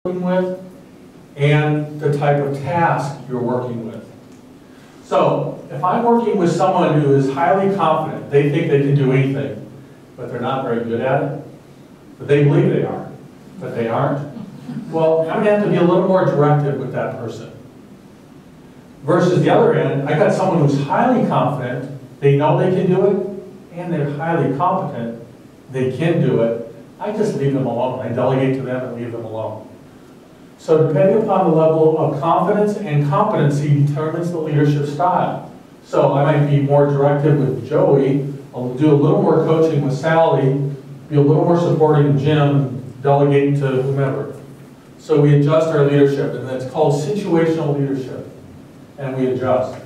working with and the type of task you're working with. So if I'm working with someone who is highly confident, they think they can do anything, but they're not very good at it, but they believe they are, but they aren't, well, I'm going to have to be a little more directive with that person. Versus the other end, I got someone who's highly confident, they know they can do it, and they're highly competent, they can do it. I just leave them alone. I delegate to them and leave them alone. So depending upon the level of confidence and competency determines the leadership style. So I might be more directive with Joey, I'll do a little more coaching with Sally, be a little more supporting of Jim, delegate to whomever. So we adjust our leadership, and that's called situational leadership, and we adjust.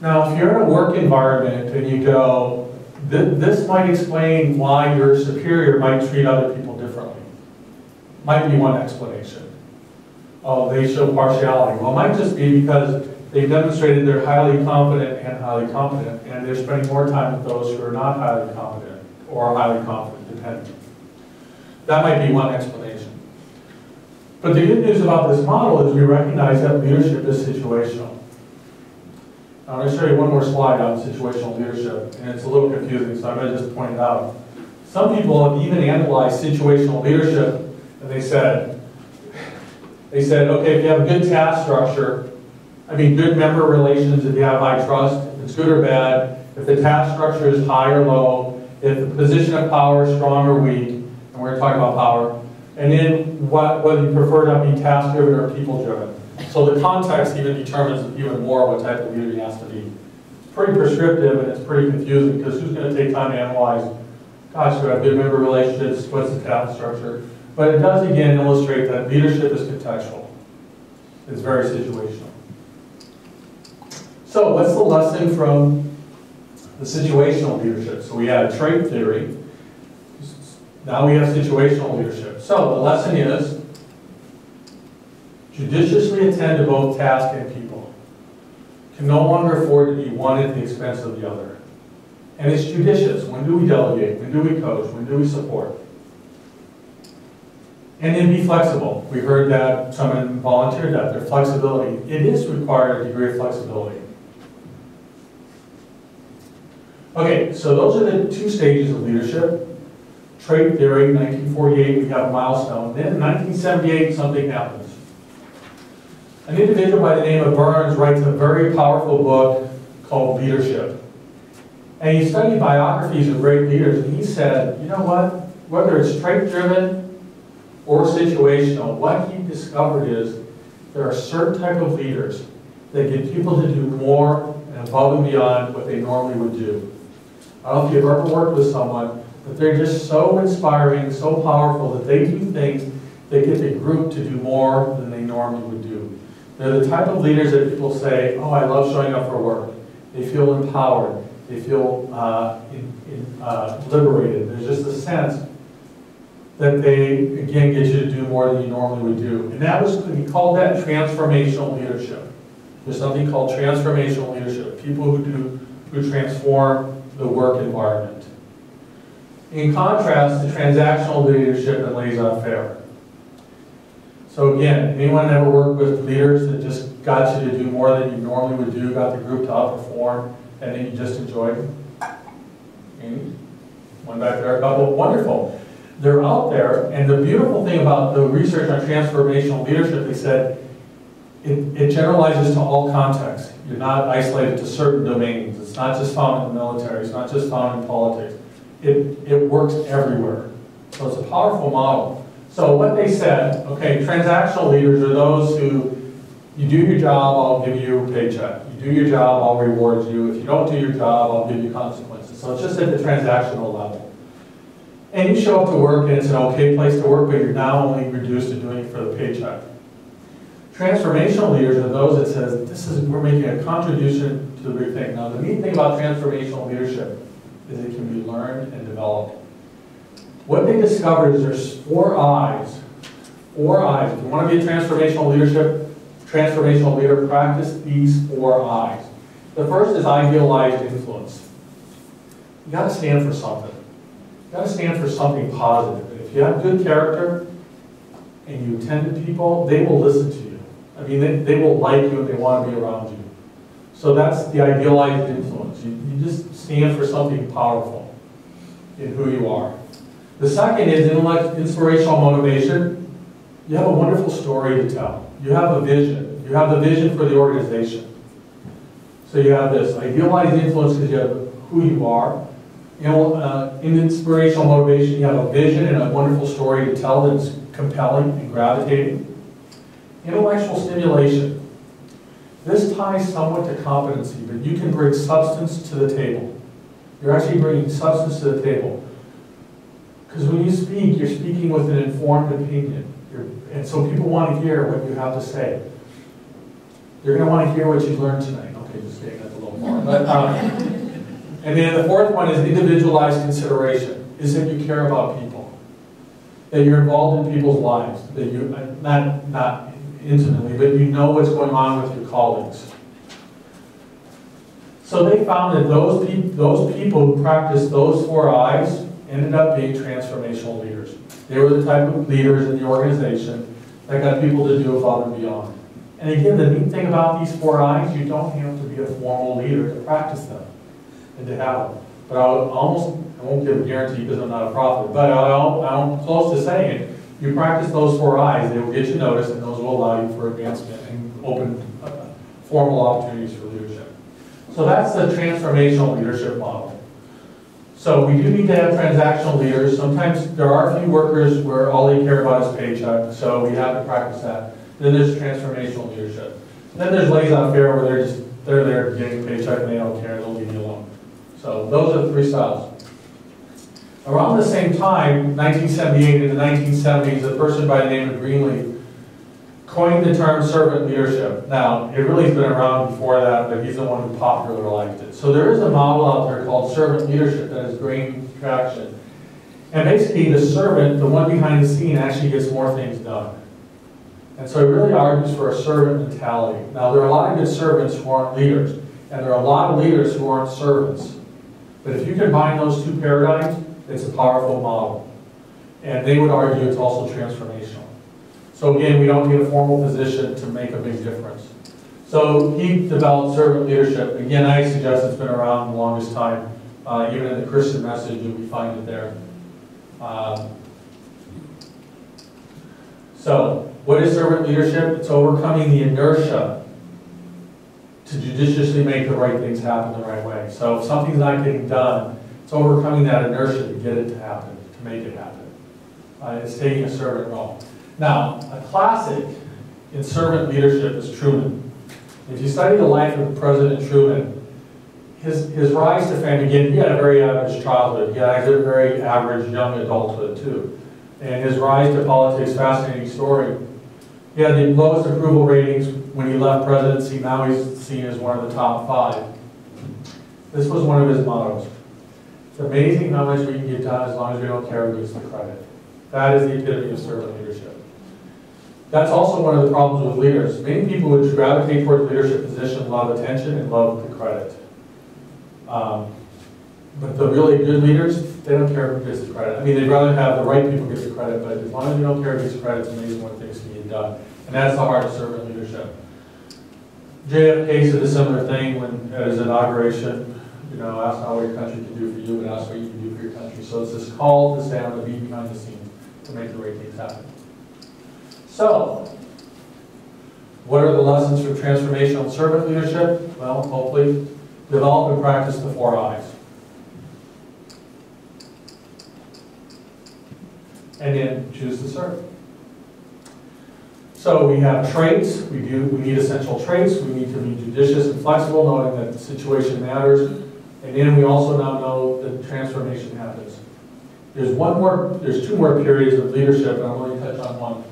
Now if you're in a work environment and you go, this might explain why your superior might treat other people differently. Might be one explanation. Oh, they show partiality. Well, it might just be because they've demonstrated they're highly confident and highly competent, and they're spending more time with those who are not highly competent or highly confident, depending. That might be one explanation. But the good news about this model is we recognize that leadership is situational. I'm going to show you one more slide on situational leadership, and it's a little confusing, so I'm going to just point it out. Some people have even analyzed situational leadership, and they said, okay, if you have a good task structure, good member relations, if you have high trust, if it's good or bad, if the task structure is high or low, if the position of power is strong or weak, and we're talking about power, and then whether you prefer to be task-driven or people-driven. So the context even determines even more what type of leader he has to be. It's pretty prescriptive and it's pretty confusing because who's going to take time to analyze, gosh, do I have good member relationships, what's the task structure? But it does again illustrate that leadership is contextual. It's very situational. So what's the lesson from the situational leadership? So we had trait theory. Now we have situational leadership. So the lesson is judiciously attend to both task and people. Can no longer afford to be one at the expense of the other. And it's judicious. When do we delegate? When do we coach? When do we support? And then be flexible. We heard that someone volunteered that, their flexibility. It is required a degree of flexibility. Okay, so those are the two stages of leadership. Trait theory, 1948, we have a milestone. Then in 1978, something happens. An individual by the name of Burns writes a very powerful book called Leadership. And he studied biographies of great leaders, and he said, you know what? Whether it's trait-driven or situational, what he discovered is there are certain type of leaders that get people to do more and above and beyond what they normally would do. I don't know if you've ever worked with someone, but they're just so inspiring, so powerful that they do things that get the group to do more than they normally would do. They're the type of leaders that people say, oh, I love showing up for work. They feel empowered. They feel liberated. There's just a sense that they, again, get you to do more than you normally would do. And that was, he called that transformational leadership. There's something called transformational leadership. People who transform the work environment. In contrast to transactional leadership and laissez-faire. So again, anyone ever worked with leaders that just got you to do more than you normally would do, got the group to outperform, and then you just enjoyed them? One back there, a couple, wonderful. They're out there, and the beautiful thing about the research on transformational leadership, they said, it generalizes to all contexts. You're not isolated to certain domains. It's not just found in the military. It's not just found in politics. It works everywhere. So it's a powerful model. So what they said, okay, transactional leaders are those who, you do your job, I'll give you a paycheck. You do your job, I'll reward you. If you don't do your job, I'll give you consequences. So it's just at the transactional level. And you show up to work and it's an okay place to work, but you're now only reduced to doing it for the paycheck. Transformational leaders are those that says, we're making a contribution to the big thing. Now the neat thing about transformational leadership is it can be learned and developed. What they discovered is there's 4 I's. 4 I's. If you want to be a transformational leader, practice these 4 I's. The first is idealized influence. You got to stand for something. You got to stand for something positive. And if you have good character, and you attend to people, they will listen to you. I mean, they will like you and they want to be around you. So that's the idealized influence. You just stand for something powerful in who you are. The second is inspirational motivation. You have a wonderful story to tell. You have a vision. You have the vision for the organization. So you have this idealized influence because you have who you are. You know, in inspirational motivation, you have a vision and a wonderful story to tell that's compelling and gravitating. Intellectual stimulation. This ties somewhat to competency, but you can bring substance to the table. You're actually bringing substance to the table. Because when you speak, you're speaking with an informed opinion. And so people want to hear what you have to say. They're going to want to hear what you learned tonight. Okay, just saying that a little more. But, and then the fourth one is individualized consideration. Is that you care about people. That you're involved in people's lives. That you, not intimately, but you know what's going on with your colleagues. So they found that those people who practiced those 4 I's ended up being transformational leaders. They were the type of leaders in the organization that got people to do above and beyond. And again, the neat thing about these 4 I's, you don't have to be a formal leader to practice them and to have them. But I won't give a guarantee because I'm not a prophet, but I'm close to saying it. You practice those 4 I's, they will get you noticed, and those will allow you for advancement and open formal opportunities for leadership. So that's the transformational leadership model. So we do need to have transactional leaders. Sometimes there are a few workers where all they care about is paycheck, so we have to practice that. Then there's transformational leadership. Then there's laissez-faire where they're there getting a paycheck and they don't care, they'll leave you alone. So those are the 3 styles. Around the same time, 1978 and the 1970s, a person by the name of Greenleaf coined the term servant leadership. Now, it really has been around before that, but he's the one who popularized it. So there is a model out there called servant leadership that is gaining traction. And basically, the servant, the one behind the scene, actually gets more things done. And so he really argues for a servant mentality. Now, there are a lot of good servants who aren't leaders, and there are a lot of leaders who aren't servants. But if you combine those 2 paradigms, it's a powerful model. And they would argue it's also transformational. So again, we don't need a formal position to make a big difference. So he developed servant leadership. Again, I suggest it's been around the longest time. Even in the Christian message, we find it there. So what is servant leadership? It's overcoming the inertia to judiciously make the right things happen the right way. So if something's not getting done, it's overcoming that inertia to get it to happen, to make it happen. It's taking a servant role. Now, a classic in servant leadership is Truman. If you study the life of President Truman, his rise to fame, again, he had a very average childhood. He had a very average young adulthood, too. And his rise to politics, fascinating story. He had the lowest approval ratings when he left presidency. Now he's seen as one of the top 5. This was one of his mottos. It's amazing how much we can get done as long as we don't care who gets the credit. That is the epitome of servant leadership. That's also one of the problems with leaders. Many people would gravitate towards leadership position, love attention, and love the credit. But the really good leaders, they don't care who gets the credit. I mean, they'd rather have the right people get the credit, but as long as you don't care who gets the credit, it's amazing what things can get done. And that's the heart of servant leadership. JFK said a similar thing when at his inauguration, ask not what your country can do for you, but ask what you can do for your country. So it's this call to stand and be behind the scenes to make the right things happen. So, what are the lessons from transformational servant leadership? Well, hopefully, develop and practice the 4 I's. And then choose to serve. So we have traits. We need essential traits. We need to be judicious and flexible, knowing that the situation matters. And then we also now know that transformation happens. There's 2 more periods of leadership, and I'm going to touch on one.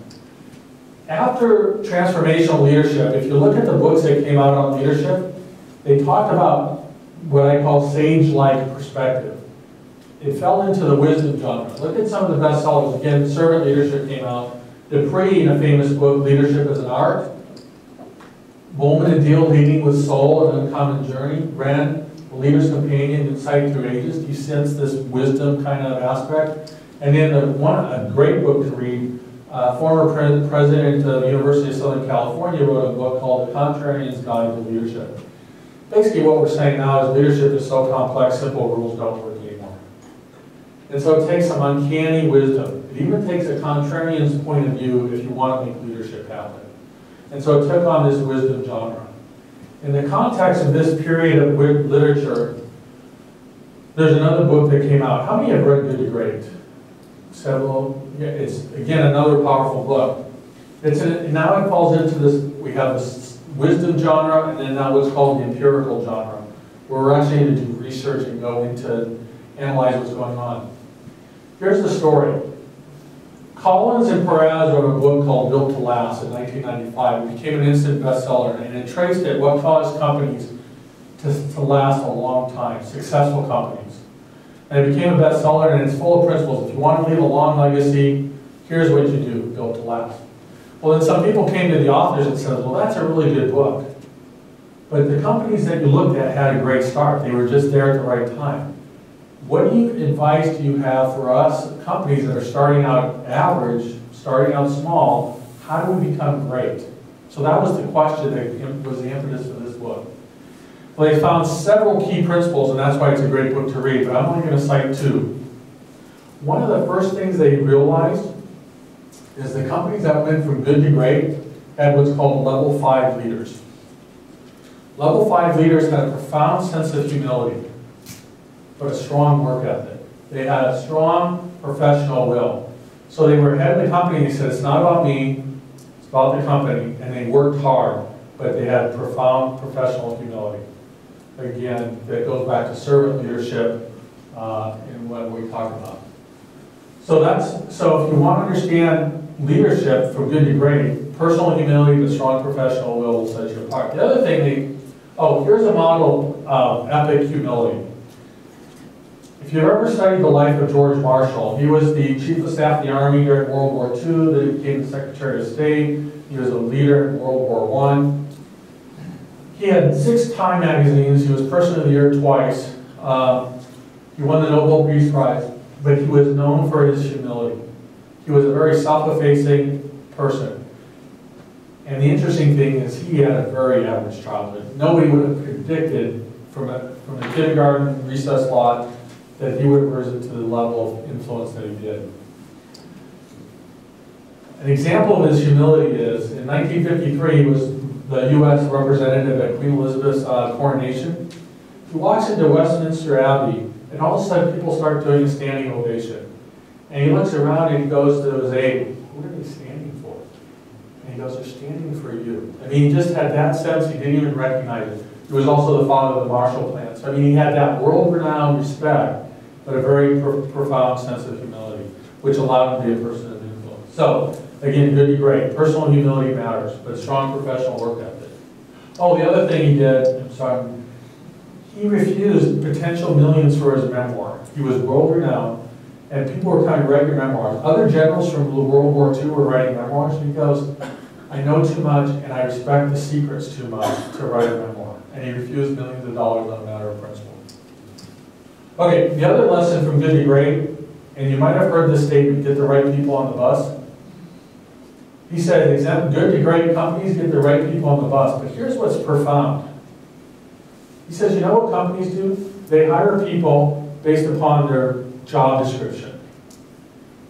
After transformational leadership, if you look at the books that came out on leadership, they talked about what I call sage-like perspective. It fell into the wisdom genre. Look at some of the bestsellers. Again, servant leadership came out. Dupree, in a famous book, Leadership as an Art. Bowman and Deal, Leading with Soul, An Uncommon Journey. Wren, The Leader's Companion, Insight Through Ages. Do you sense this wisdom kind of aspect? And then a great book to read, Former president of the University of Southern California, wrote a book called The Contrarian's Guide to Leadership. Basically what we're saying now is leadership is so complex, simple rules don't work anymore. And so it takes some uncanny wisdom. It even takes a contrarian's point of view if you want to make leadership happen. And so it took on this wisdom genre. In the context of this period of literature, there's another book that came out. How many have read Good to Great? Several. Yeah, it's, again, another powerful book. Now it falls into this, we have this wisdom genre, and then now what's called the empirical genre, where we're actually going to do research and go into analyze what's going on. Here's the story. Collins and Perez wrote a book called Built to Last in 1995. It became an instant bestseller, and it traced it what caused companies to last a long time, successful companies. And it became a bestseller, and it's full of principles. If you want to leave a long legacy, here's what you do, Built to Last. Well, then some people came to the authors and said, well, that's a really good book. But the companies that you looked at had a great start. They were just there at the right time. What advice do you have for us, companies that are starting out average, starting out small, how do we become great? So that was the question that was the impetus for this book. Well, they found several key principles, and that's why it's a great book to read, but I'm only going to cite two. One of the first things they realized is the companies that went from good to great had what's called level 5 leaders. Level 5 leaders had a profound sense of humility, but a strong work ethic. They had a strong professional will. So they were head of the company, and they said, it's not about me, it's about the company, and they worked hard, but they had profound professional humility. Again, that goes back to servant leadership in what we talk about. So if you want to understand leadership from good to great, personal humility but strong professional will set you apart. The other thing, here's a model of epic humility. If you've ever studied the life of George Marshall, he was the Chief of Staff of the Army during World War II, then he became the Secretary of State, he was a leader in World War I. He had 6 Time magazines, he was Person of the Year twice, he won the Nobel Peace Prize, but he was known for his humility. He was a very self-effacing person. And the interesting thing is he had a very average childhood. Nobody would have predicted from the kindergarten recess lot that he would have risen to the level of influence that he did. An example of his humility is, in 1953, he was the U.S. representative at Queen Elizabeth's coronation. He walks into Westminster Abbey, and all of a sudden people start doing a standing ovation. And he looks around and he goes to his aide, what are they standing for? And he goes, they're standing for you. I mean, he just had that sense, he didn't even recognize it. He was also the father of the Marshall Plan. So I mean, he had that world-renowned respect, but a very profound sense of humility, which allowed him to be a person of influence. So, again, good to great. Personal humility matters, but strong professional work ethic. Oh, the other thing he did, he refused potential millions for his memoir. He was world-renowned, and people were kind of writing memoirs. Other generals from World War II were writing memoirs, and he goes, I know too much, and I respect the secrets too much to write a memoir. And he refused millions of dollars on a matter of principle. Okay, the other lesson from good to great, and you might have heard this statement, get the right people on the bus. He said, good to great companies get the right people on the bus, but here's what's profound. He says, you know what companies do? They hire people based upon their job description.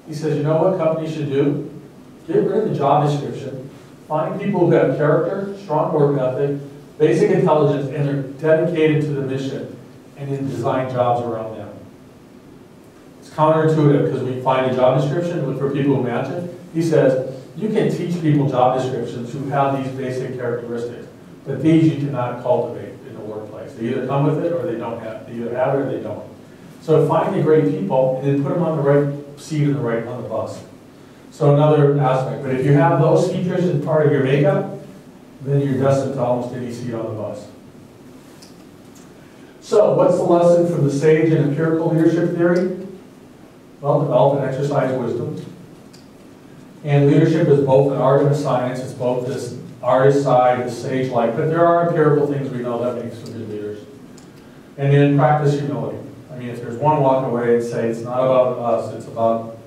He says, you know what companies should do? Get rid of the job description, find people who have character, strong work ethic, basic intelligence, and are dedicated to the mission, and then design jobs around them. It's counterintuitive because we find a job description, look for people who match it. He says, you can teach people job descriptions who have these basic characteristics, but these you cannot cultivate in the workplace. They either come with it or they don't have. They either have it or they don't. So find the great people and then put them on the right seat on the bus. So another aspect. But if you have those features as part of your makeup, then you're destined to almost any seat on the bus. So what's the lesson from the sage and empirical leadership theory? Well, develop and exercise wisdom. And leadership is both an art and a science. It's both this artist side, this sage-like, but there are empirical things we know that makes for good leaders. And then practice humility. I mean, if there's one walk away and say it's not about us, it's about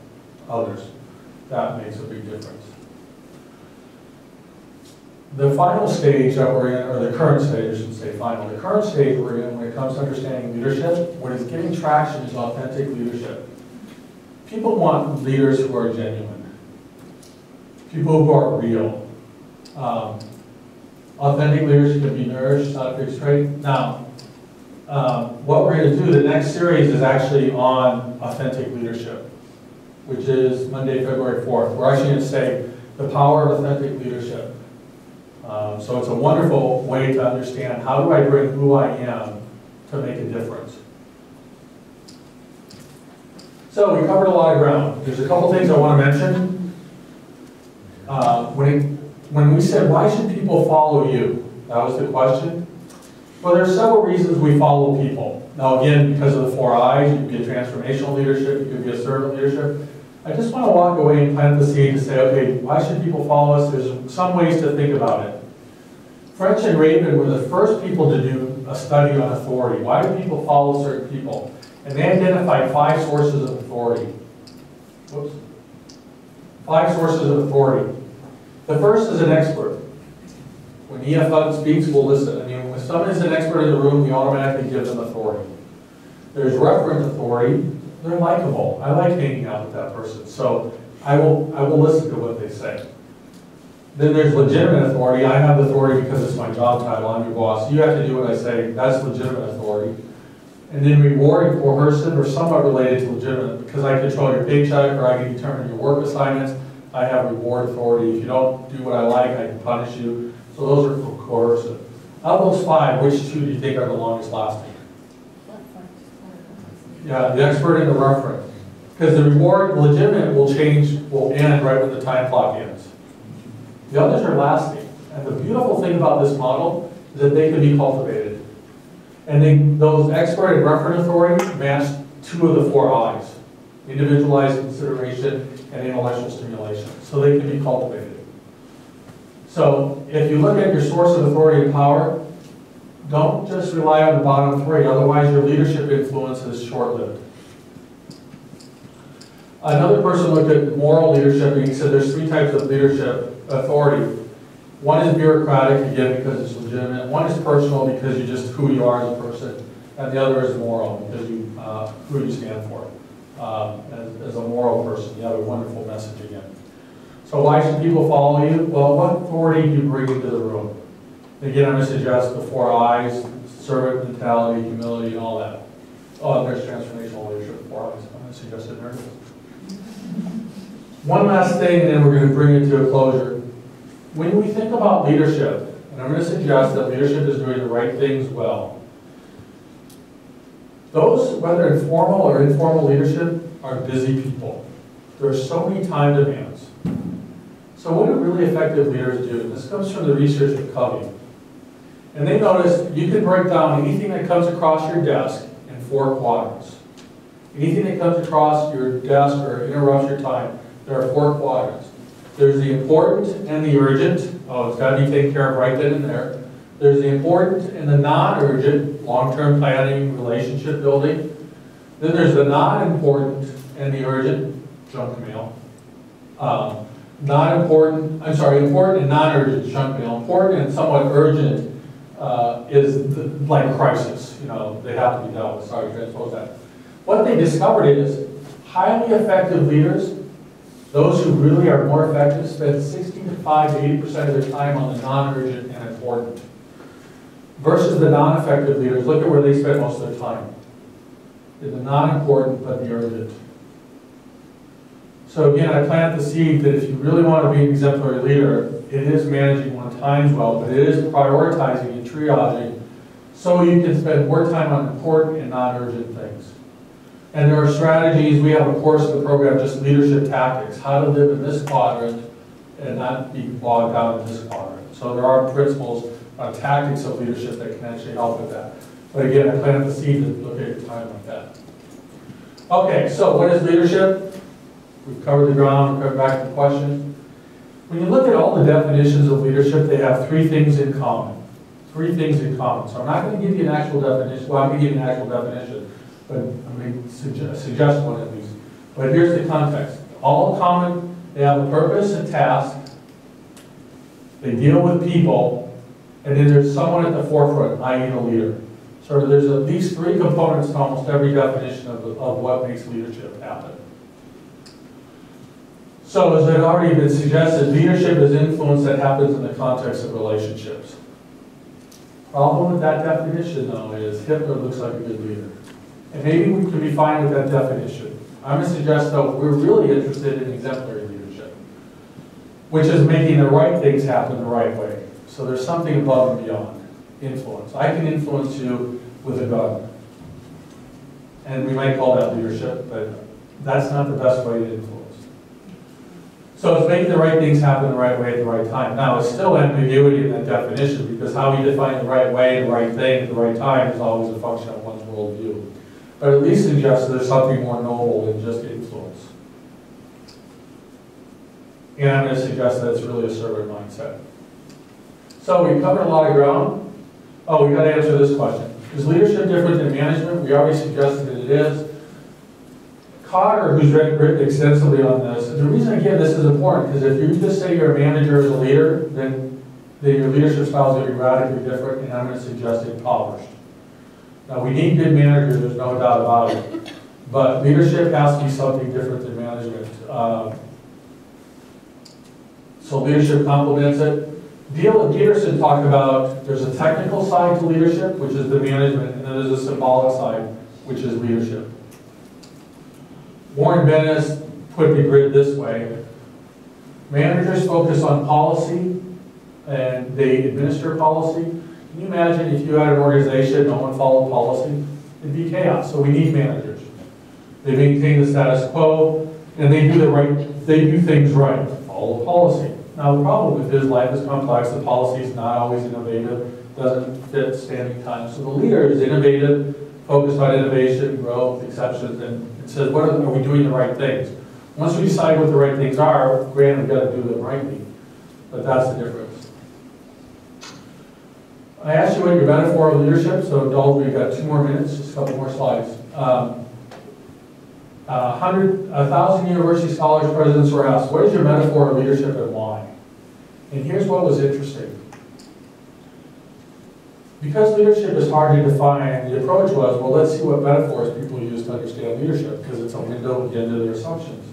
others. that makes a big difference. The final stage that we're in, or the current stage, I shouldn't say final, the current stage we're in when it comes to understanding leadership, what is getting traction is authentic leadership. People want leaders who are genuine, people who are real. Authentic leaders can be nourished, not fixed rate. Now, what we're going to do, the next series is actually on authentic leadership, which is Monday, February 4th. We're actually going to say the power of authentic leadership. So it's a wonderful way to understand how do I bring who I am to make a difference. So we covered a lot of ground. There's a couple things I want to mention. When we said, why should people follow you? That was the question. Well, there are several reasons we follow people. Now again, because of the 4 I's, you could be a transformational leadership, you could be a servant leadership. I just want to walk away and plant the seed to say, okay, why should people follow us? There's some ways to think about it. French and Raven were the first people to do a study on authority. Why do people follow certain people? And they identified 5 sources of authority. Whoops. 5 sources of authority. The first is an expert. When E.F. Hutton speaks, we'll listen. I mean, when someone is an expert in the room, we automatically give them authority. There's referent authority. They're likable. I like hanging out with that person, so I will listen to what they say. Then there's legitimate authority. I have authority because it's my job title. I'm your boss. You have to do what I say. That's legitimate authority. And then rewarding, coercive, or somewhat related to legitimate, because I control your paycheck or I can determine your work assignments. I have reward authority. If you don't do what I like, I can punish you. So those are coercive. Of those 5, which 2 do you think are the longest lasting? Yeah, the expert and the referent. Because the reward, legitimate, will end right when the time clock ends. The others are lasting. And the beautiful thing about this model is that they can be cultivated. And those expert and referent authority match 2 of the 4 I's. Individualized consideration and intellectual stimulation. So they can be cultivated. So if you look at your source of authority and power, don't just rely on the bottom 3, otherwise your leadership influence is short-lived. Another person looked at moral leadership and he said there's 3 types of leadership authority. One is bureaucratic, again, because it's legitimate. One is personal, because you just who you are as a person. And the other is moral, because you who you stand for. As a moral person, you have a wonderful message again. So why should people follow you? Well, what authority do you bring into the room? Again, I'm going to suggest the 4 I's, servant mentality, humility, and all that. Oh, and there's transformational leadership, 4 I's. I'm going to suggest it there. One last thing, and then we're going to bring it to a closure. When we think about leadership, and I'm going to suggest that leadership is doing the right things well, those, whether in formal or informal leadership, are busy people. There are so many time demands. So what do really effective leaders do? This comes from the research of Covey. And they noticed you can break down anything that comes across your desk in 4 quadrants. Anything that comes across your desk or interrupts your time, there are 4 quadrants. There's the important and the urgent. Oh, it's got to be taken care of right then and there. There's the important and the non-urgent, long-term planning, relationship building. Then there's the non-important and the urgent, junk mail. Important and non-urgent, junk mail. Important and somewhat urgent is like crisis. You know, they have to be dealt with. Sorry, transpose that. What they discovered is highly effective leaders, those who really are more effective, spend 65 to 80% of their time on the non-urgent and important. Versus the non-effective leaders, look at where they spend most of their time. In the non-important but the urgent. So again, I plant the seed that if you really want to be an exemplary leader, it is managing one's times well, but it is prioritizing and triaging so you can spend more time on important and non-urgent things. And there are strategies. We have a course in the program, just leadership tactics, how to live in this quadrant and not be bogged down in this quadrant. So there are principles, tactics of leadership that can actually help with that. But again, I planted the seed to look at your time like that. Okay, so what is leadership? We've covered the ground, we're coming back to the question. When you look at all the definitions of leadership, they have 3 things in common. 3 things in common. So I'm not going to give you an actual definition. Well, I'm going to give you an actual definition, but I'm going to suggest one at least. But here's the context. All common they have a purpose, a task, they deal with people, and then there's someone at the forefront, i.e. the leader. So there's at least 3 components to almost every definition of what makes leadership happen. So as had already been suggested, leadership is influence that happens in the context of relationships. Problem with that definition, though, is Hitler looks like a good leader. And maybe we can be fine with that definition. I'm going to suggest, though, we're really interested in exemplary leadership, which is making the right things happen the right way. So there's something above and beyond influence. I can influence you with a gun. And we might call that leadership, but that's not the best way to influence. So it's making the right things happen the right way at the right time. Now, it's still ambiguity in that definition, because how we define the right way, the right thing, at the right time is always a function of one's worldview. But at least suggests there's something more noble than just influence. And I'm going to suggest that it's really a servant mindset. So we covered a lot of ground. Oh, we got to answer this question. Is leadership different than management? We already suggested that it is. Cotter, who's written extensively on this, the reason again this is important, because if you just say you're a manager as a leader, then your leadership style is going to be radically different, and I'm going to suggest impoverished. Now, we need good managers, there's no doubt about it, but leadership has to be something different than management. So leadership complements it. Dale Peterson talked about there's a technical side to leadership, which is the management, and then there's a symbolic side, which is leadership. Warren Bennis put the grid this way. Managers focus on policy, and they administer policy. Can you imagine if you had an organization, no one followed policy? It'd be chaos. So we need managers. They maintain the status quo, and they do things right, follow policy. Now the problem with his life is complex. The policy is not always innovative, doesn't fit standing time. So the leader is innovative, focused on innovation, growth, exceptions, and it says, are we doing the right things? Once we decide what the right things are, granted, we've got to do them rightly. But that's the difference. I asked you what your metaphor of leadership, so indulge me, we've got 2 more minutes, just a couple more slides. 1,000 university scholars, presidents were asked, what is your metaphor of leadership and why? And here's what was interesting. Because leadership is hard to define, the approach was, well, let's see what metaphors people use to understand leadership, because it's a window into their assumptions.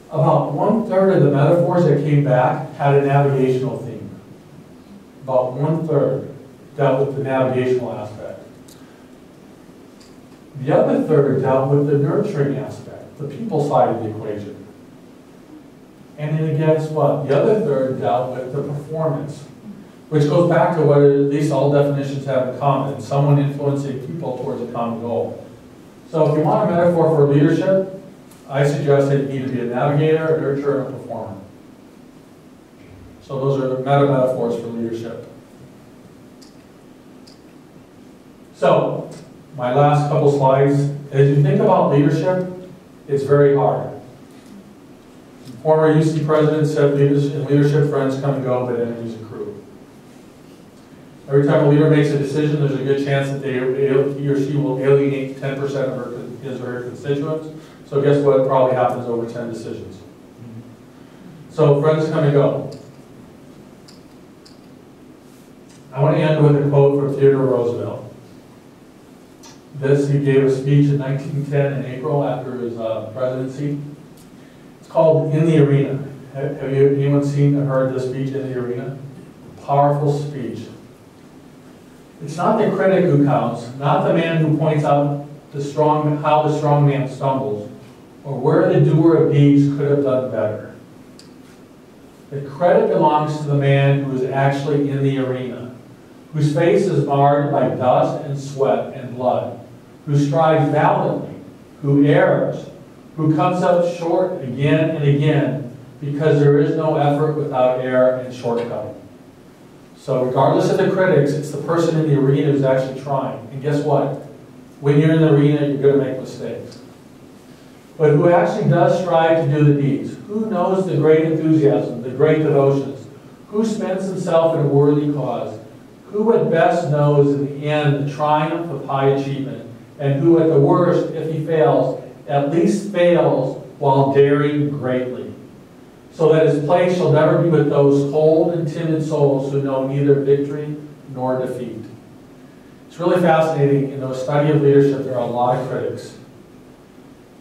About 1/3 of the metaphors that came back had a navigational theme. About 1/3 dealt with the navigational aspect. The other 1/3 dealt with the nurturing aspect, the people side of the equation. And then guess what? The other 1/3 dealt with the performance, which goes back to what at least all definitions have in common, someone influencing people towards a common goal. So if you want a metaphor for leadership, I suggest that you need to be a navigator, a nurturer, and a performer. So those are metaphors for leadership. So, my last couple slides. As you think about leadership, it's very hard. Former UC president said leadership friends come and go, but enemies accrue. Every time a leader makes a decision, there's a good chance that he or she will alienate 10% of his or her constituents. So guess what probably happens over 10 decisions? So friends come and go. I want to end with a quote from Theodore Roosevelt. He gave a speech in 1910 in April after his presidency. It's called In the Arena. Have anyone seen or heard this speech, In the Arena? Powerful speech. It's not the critic who counts, not the man who points out how the strong man stumbles, or where the doer of deeds could have done better. The credit belongs to the man who is actually in the arena, whose face is marred by dust and sweat and blood, who strives valiantly, who errs, who comes up short again and again, because there is no effort without error and shortcoming. So regardless of the critics, it's the person in the arena who's actually trying. And guess what? When you're in the arena, you're going to make mistakes. But who actually does strive to do the deeds? Who knows the great enthusiasm, the great devotions? Who spends himself in a worthy cause? Who at best knows in the end the triumph of high achievement? And who at the worst, if he fails, at least fails while daring greatly? so that his place shall never be with those cold and timid souls who know neither victory nor defeat. It's really fascinating. In the study of leadership, there are a lot of critics.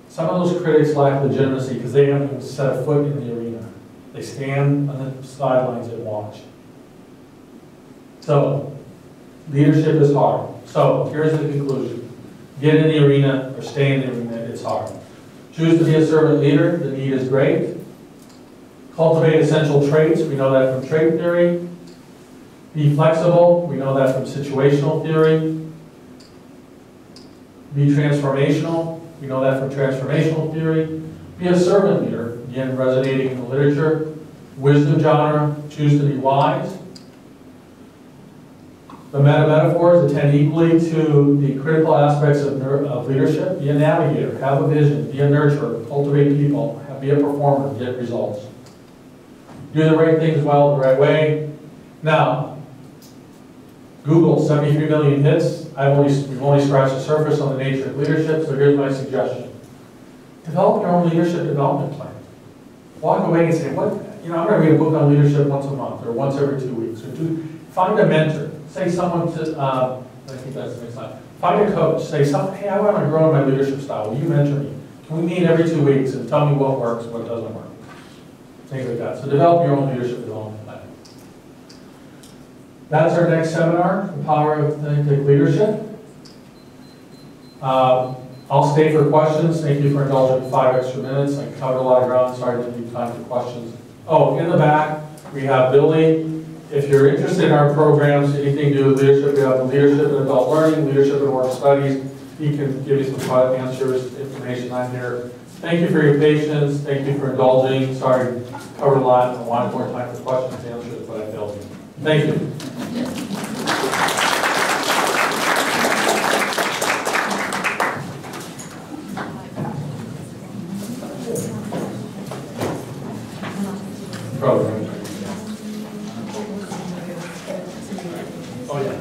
Some of those critics lack legitimacy because they haven't even set a foot in the arena. They stand on the sidelines and watch. So, leadership is hard. So, here's the conclusion. Get in the arena or stay in the arena, it's hard. Choose to be a servant leader, the need is great. Cultivate essential traits, we know that from trait theory. Be flexible, we know that from situational theory. Be transformational, we know that from transformational theory. Be a servant leader, again resonating in the literature. Wisdom genre, choose to be wise. The meta-metaphors attend equally to the critical aspects of leadership. Be a navigator, have a vision, be a nurturer, cultivate people, be a performer, get results. Do the right things well, the right way. Now, Google, 73 million hits. We've only scratched the surface on the nature of leadership, so here's my suggestion. Develop your own leadership development plan. Walk away and say, I'm going to read a book on leadership once a month, or once every 2 weeks, or find a mentor. Say someone to, I think that's the next slide. Find a coach. Say something, hey, I want to grow in my leadership style. Will you mentor me? Can we meet every 2 weeks and tell me what works, what doesn't work? Things like that. So develop your own leadership development plan. That's our next seminar, The Power of Authentic Leadership. I'll stay for questions. Thank you for indulging 5 extra minutes. I covered a lot of ground. Sorry to leave time for questions. Oh, in the back, we have Billy. If you're interested in our programs, anything to do with leadership, we have the Leadership and Adult Learning, Leadership and Work Studies. He can give you some answers, information on here. Thank you for your patience. Thank you for indulging. Sorry, covered a lot. I wanted more time for questions and answers, but I failed you. Thank you. Program. Oh, yeah.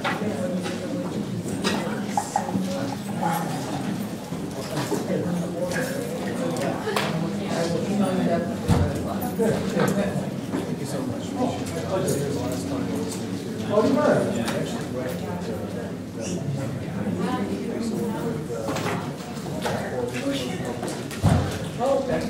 Thank you so much. Oh, you were? Oh, okay.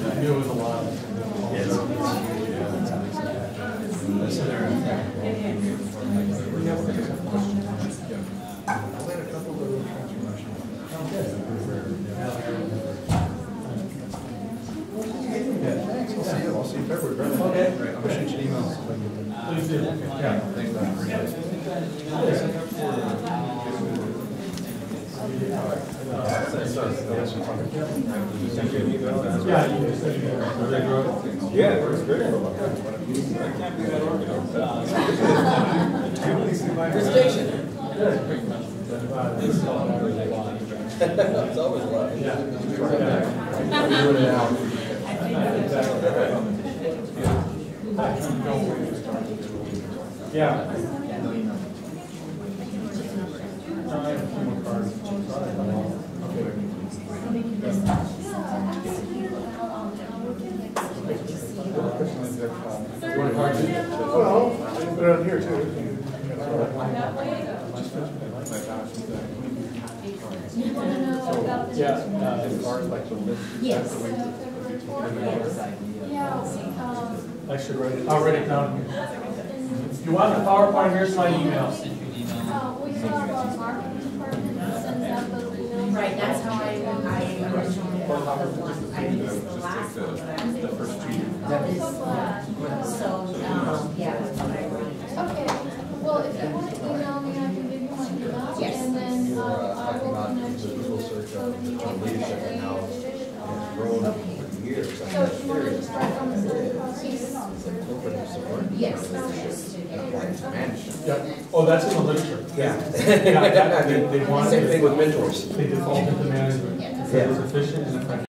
I knew it was a lot. I'll see you in February. Okay. I'm going to shoot you an email. Please do. Yeah. Thanks, Yeah, you can send me there. Yeah, it was great. I can't do that The station. It's always a lot. Yeah. Well, I can put it on here too. Yes. I should write it. I'll write it down here. If you want the PowerPoint, here's my email. We have a marketing department that sends out those emails. Right, that's how I originally got the one. I missed the last one, but I was able to find it. So glad. So, yeah, that's what I wrote. Okay, well, if you want to email me, I can give you my email. Yes. And then you were I talking will about connect the you Google with search the of leadership and how it's grown over years. So you want to start on the side process? It's like corporate support. Yes, just to get. Applied to management. Yeah, oh, that's in the literature. Yeah. Yeah, they want Same thing with mentors. They default into management. It's efficient and effective.